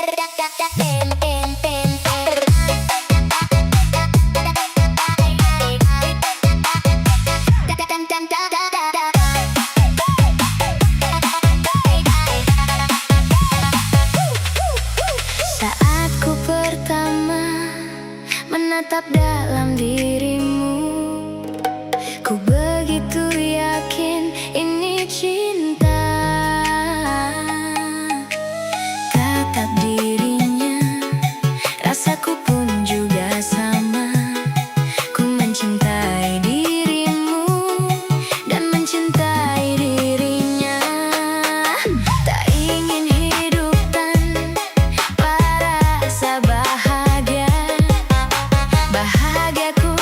Saat ku pertama menatap dalam dirimu, ku begitu yakin ini cinta. Tatap dirinya, rasaku pun juga sama. Ku mencintai dirimu dan mencintai dirinya. Tak ingin hidup tanpa rasa bahagia. Bahagiaku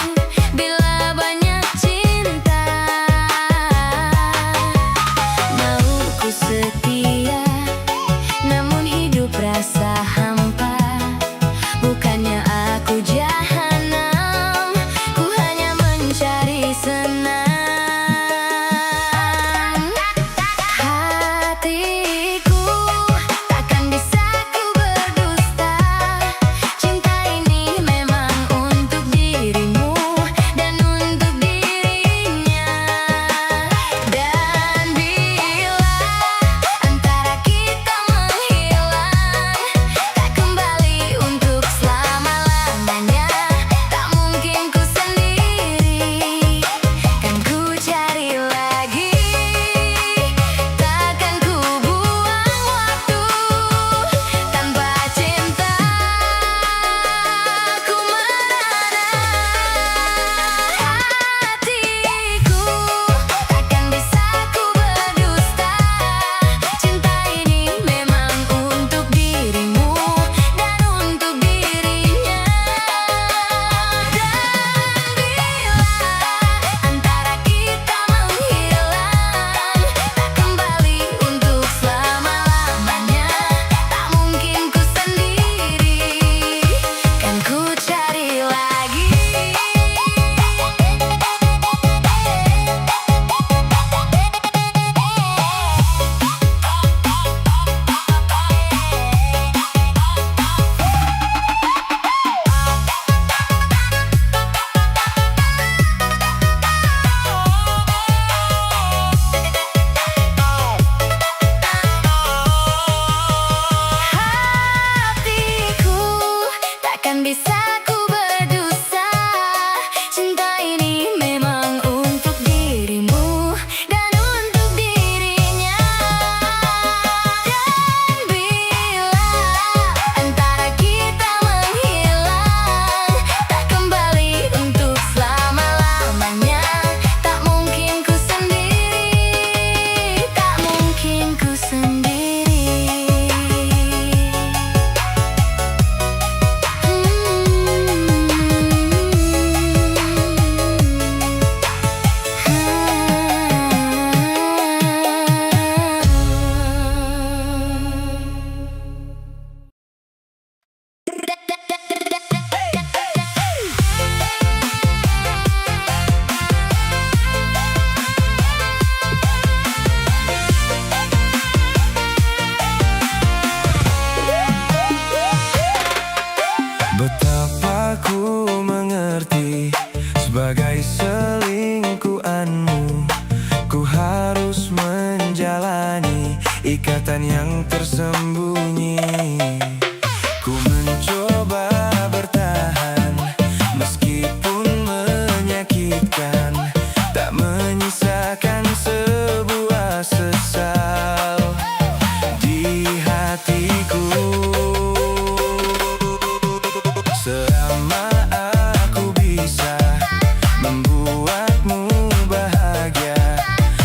bila banyak cinta. Mau ku setia, namun hidup rasa hampa. Bukannya aku jahanam, ku hanya mencari senang. Hatiku takkan bisa ku berdusta. Cinta ini memang untuk dirimu dan untuk dirinya. Dan bila antara kita menghilang, tak kembali untuk selama-lamanya, tak mungkin ku sendiri, kan ku cari lagi. Takkan ku buang waktu tanpa cinta. Ku merana hatiku takkan bisa ku berdusta. Cinta ini memang untuk dirimu dan untuk dirinya. Dan bila antara kita menghilang, tak kembali untuk selama-lamanya, tak mungkin ku sendiri, kan ku cari lagi. Hatiku takkan bisa ku berdusta. Cinta ini memang untuk dirimu dan untuk dirinya. Dan bila antara kita menghilang, tak kembali untuk selama-lamanya, tak mungkin ku sendiri, tak mungkin ku sendiri. Betapa ku mengerti sebagai selingkuhanmu, ku harus menjalani ikatan yang tersembunyi. Ku mencoba bertahan meskipun menyakitkan, tak menyisakan sebuah sesal di hatiku. Selama aku bisa membuatmu bahagia,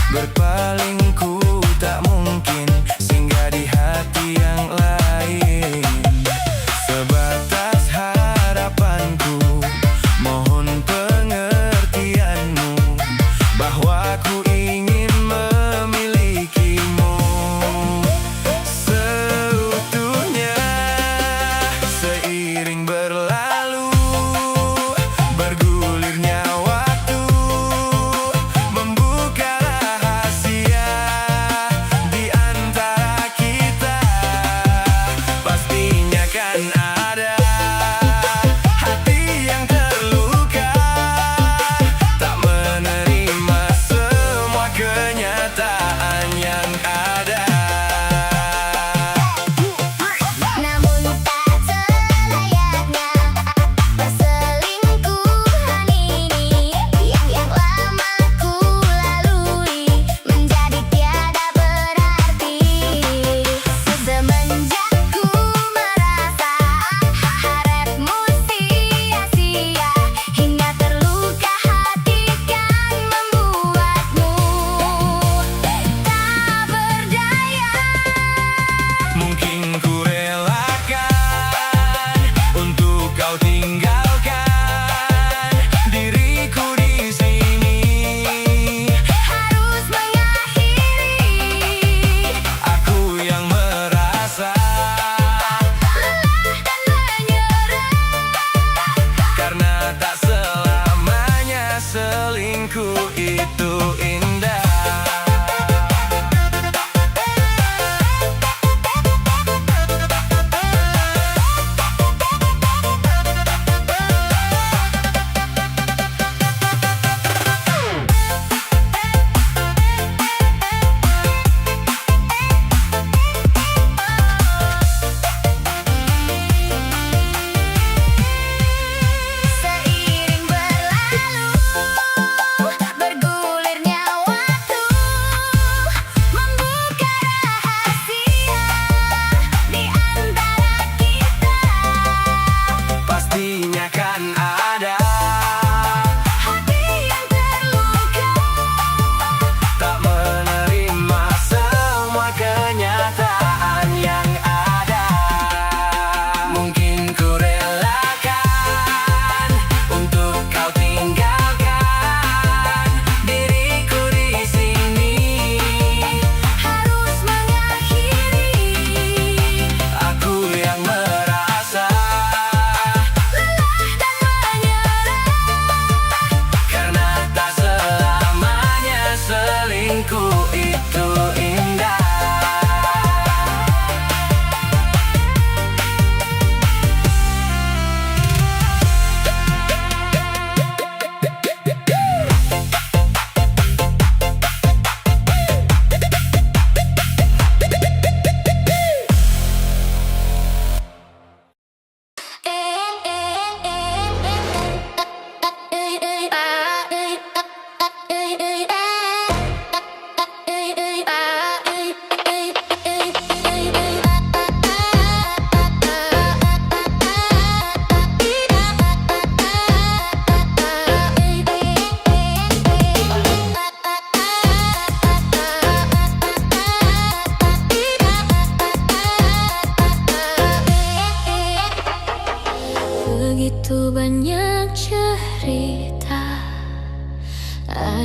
berpaling ku tak mungkin singgah di hati yang lain.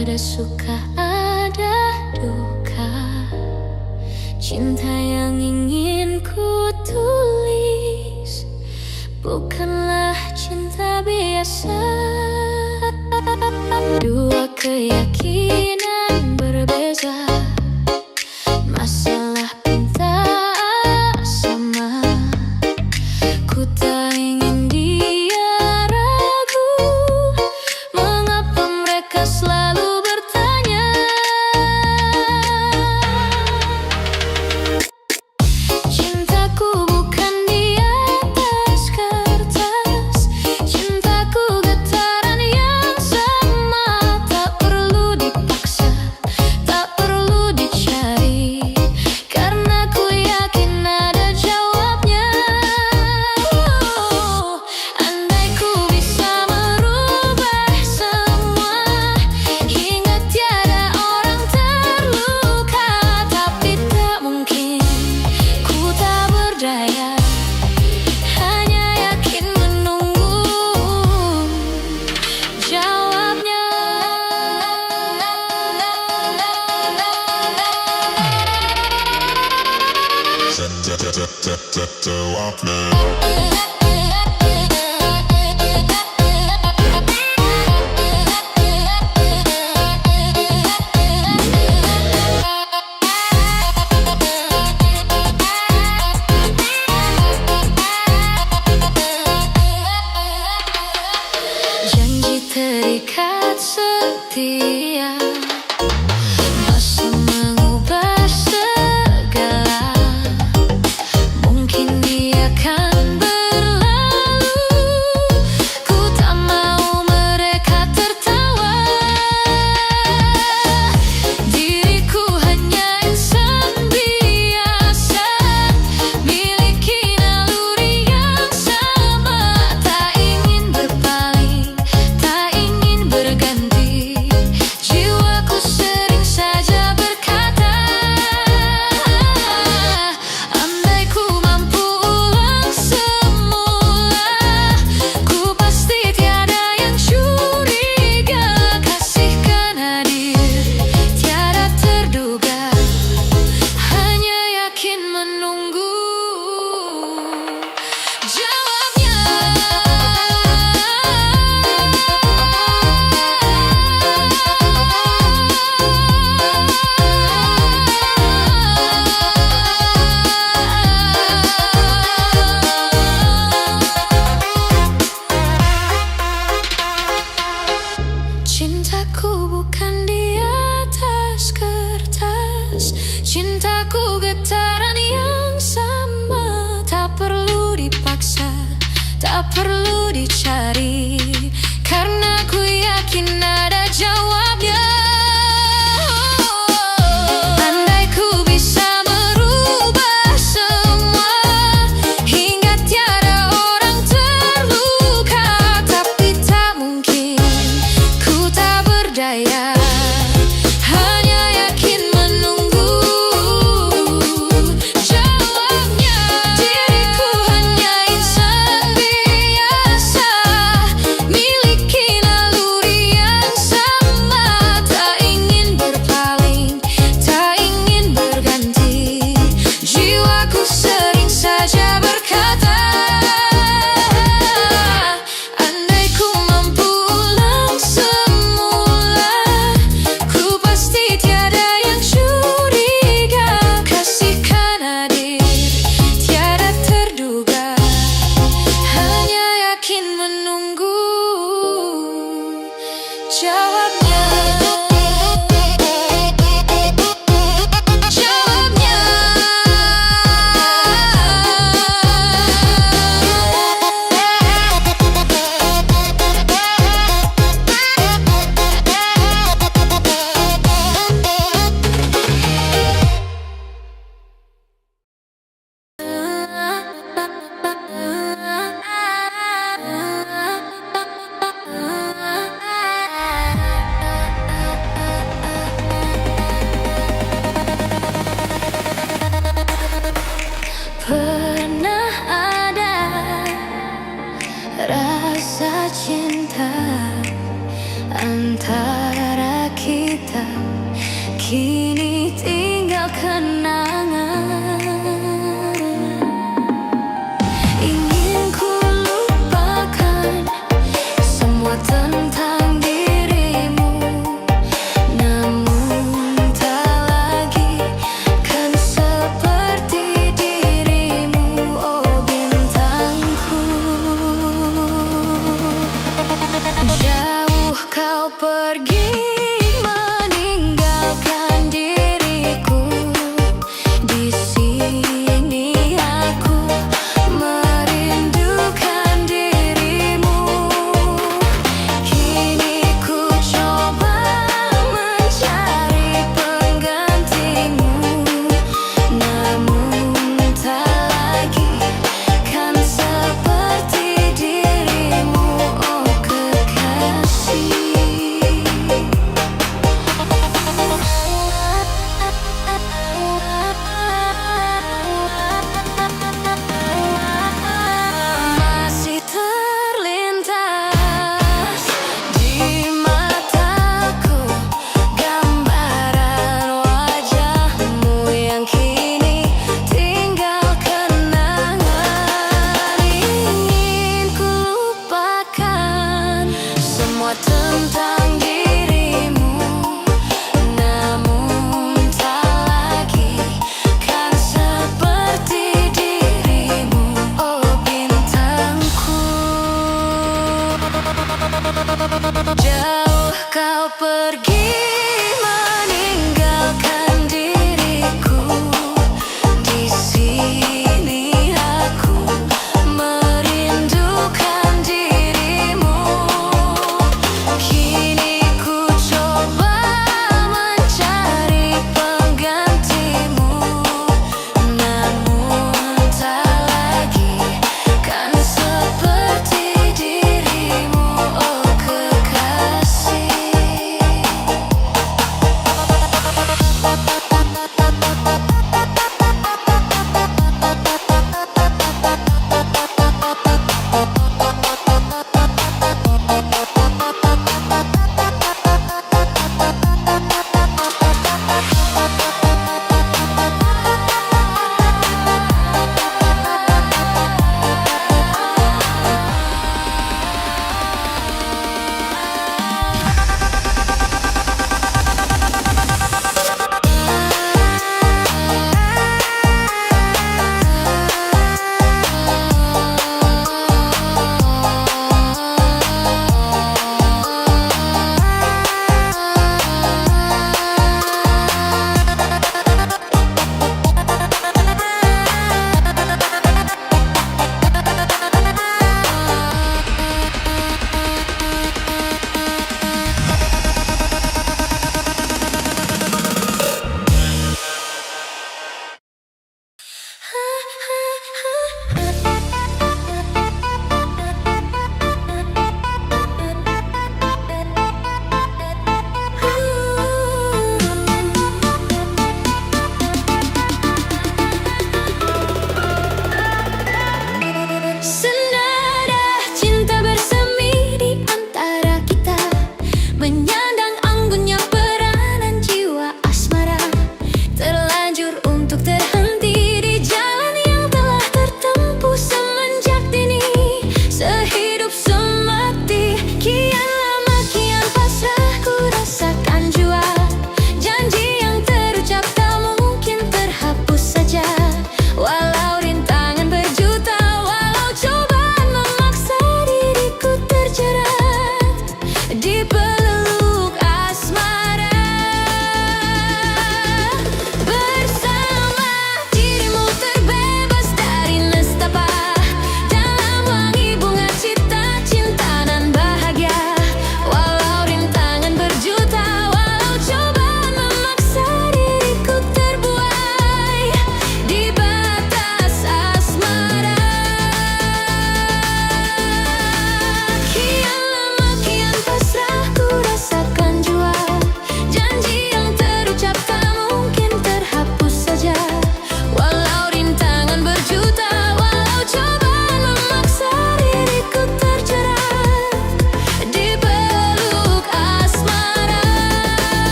ada suka ada duka. Cinta yang ingin ku tulis bukanlah cinta biasa. Dua keyakinan berbeza, masalah pinta sama. Ku tak ingin dia ragu, mengapa mereka selalu bertanya. Cintaku bukan di atas kertas, cintaku getaran yang sama. Tak perlu dipaksa, tak perlu dicari, karena ku yakin ada jawabnya. Andai ku bisa merubah semua hingga tiada orang terluka, tapi tak mungkin, ku tak berdaya, hanya yakin menunggu jawabnya. Janji terikat setia, masa mengubah segala. Mungkin dia akan berlalu, ku tak mau mereka tertawa. Diriku hanya insan biasa, miliki naluri yang sama. Tak ingin berpaling, tak ingin berganti, jiwaku sering saja berkata, andai ku mampu ulang semula, ku pasti tiada yang curiga. Kasihkan hadir, tiada terduga, hanya yakin menunggu jawabnya. Cintaku bukan di atas kertas, cintaku getaran yang sama. Tak perlu dipaksa, tak perlu dicari, karena ku yakin ada jawabnya. Andai ku bisa merubah semua hingga tiada orang terluka, tapi tak mungkin, ku tak berdaya, hanya yakin menunggu jawabnya. Diriku hanya insan biasa,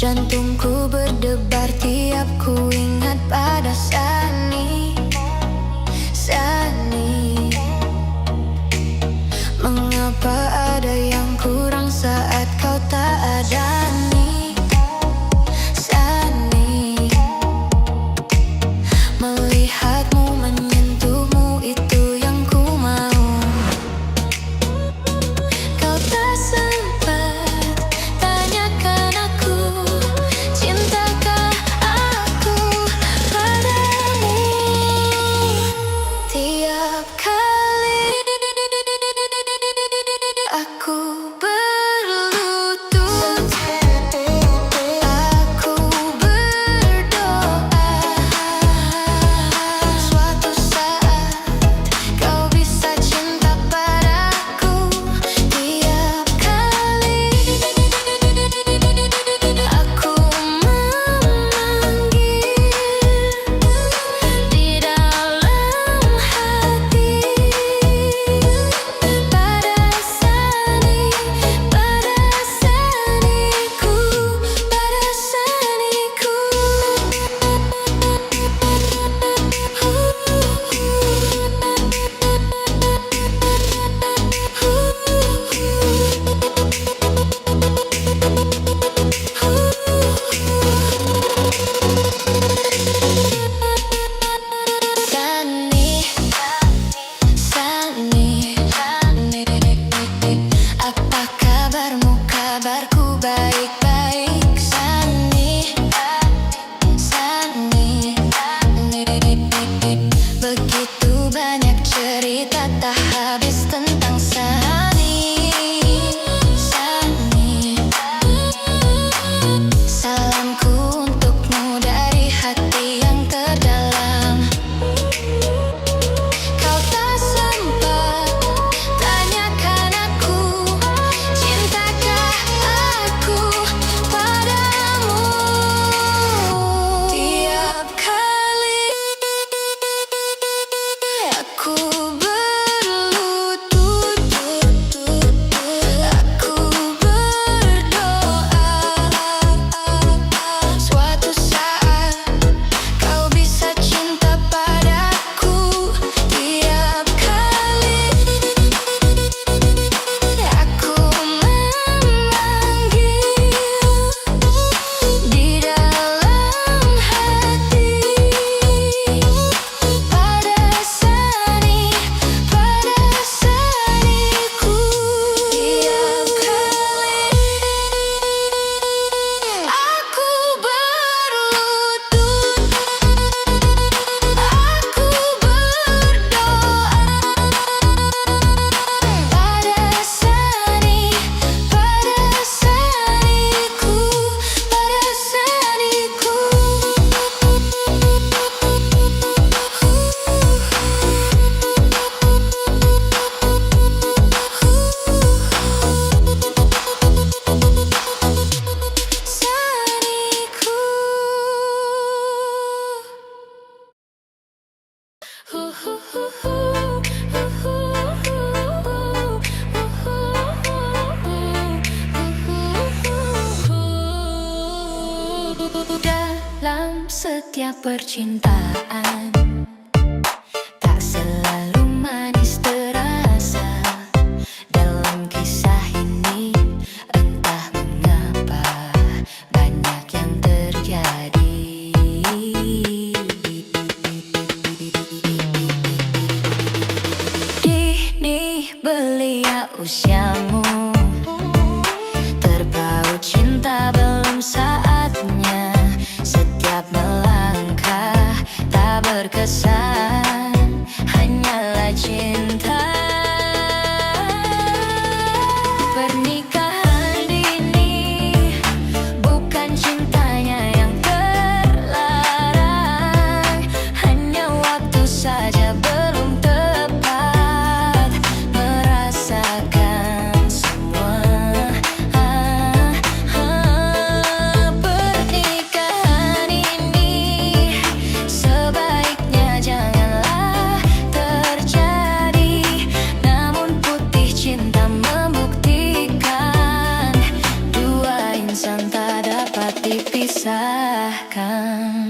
Jantungku berdebar tiap ku ingat pada Sani. Mengapa ada yang kurang saat kau tak ada nih, Sani. Melihatmu, menyentuhmu, itu yang ku mau. Kau tak sempat tanyakan aku, cintakah aku padamu. Tiap kali aku berlutut, aku berdoa, suatu saat kau bisa cinta padaku. Tiap kali aku memanggil di dalam hati, pada Saniku, pada Saniku. Sani, apa kabarmu? Kabarku baik-baik. Sani, begitu banyak cerita tak habis tentang Sani. Salamku untukmu dari hati yang terdalam. Kau tak sempat tanyakan aku, cintakah aku padamu. Tiap kali aku berlutut, aku berdoa, suatu saat kau bisa cinta padaku. Tiap kali aku memanggil di dalam hati, pada Saniku. Tiap kali aku berlutut, aku berdoa, pada Saniku, pada Saniku. Dalam setiap percintaan tak selalu manis terasa. Dalam kisah ini entah mengapa banyak yang terjadi. Dini belia usiamu, terpaut cinta belum saatnya. Setiap melangkah tak pisahkan.